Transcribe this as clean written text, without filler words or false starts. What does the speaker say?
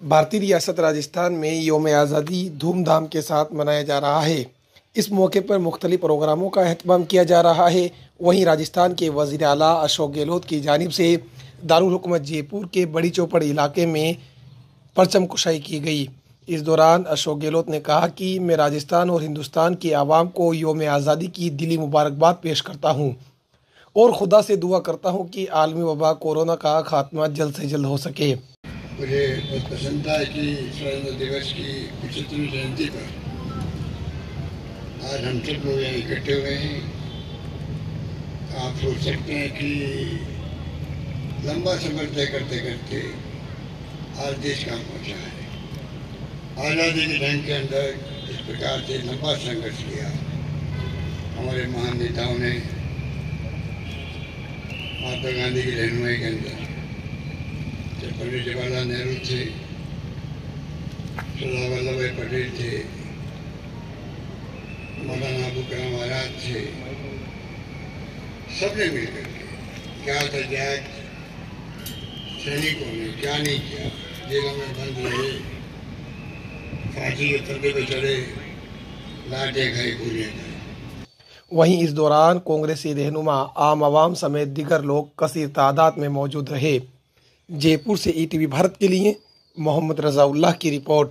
भारतीय रियासत राजस्थान में यौम आज़ादी धूमधाम के साथ मनाया जा रहा है। इस मौके पर मुख्तलिफ प्रोग्रामों का अहतमाम किया जा रहा है। वहीं राजस्थान के वज़ीर आला अशोक गहलोत की जानिब से दारुल हुकूमत जयपुर के बड़ी चौपड़ इलाके में परचम कुशाई की गई। इस दौरान अशोक गहलोत ने कहा कि मैं राजस्थान और हिंदुस्तान के आवाम को यौम आज़ादी की दिली मुबारकबाद पेश करता हूँ और खुदा से दुआ करता हूँ कि आलमी वबा कोरोना का खात्मा जल्द से जल्द हो सके। मुझे बहुत पसंद था कि स्वतंत्रता दिवस की 75वीं जयंती पर आज हम सब लोग यहाँ इकट्ठे हुए हैं। आप सोच सकते हैं कि लंबा सफर तय करते करते आज देश कहाँ पहुँचा है। आज़ादी के जंग के अंदर इस प्रकार से लंबा संघर्ष किया हमारे महान नेताओं ने। महात्मा गांधी की रहनुमाई के अंदर पंडित जवाहरलाल नेहरू थे, सरदार वल्लभ भाई पटेल थे, मौलाना अबुल कलाम आजाद थे। सबने मिलकर के क्या था त्याग सैनिकों ने क्या नहीं किया। जेलों में बंद रहे, फांसी के तख्ते पे चढ़े, लाठें खाई, गोलियां खाई। वहीं इस दौरान कांग्रेसी रहनुमा, आम आवाम समेत दीगर लोग कसीर तादाद में मौजूद रहे। जयपुर से ईटीवी भारत के लिए मोहम्मद रज़ाउल्लाह की रिपोर्ट।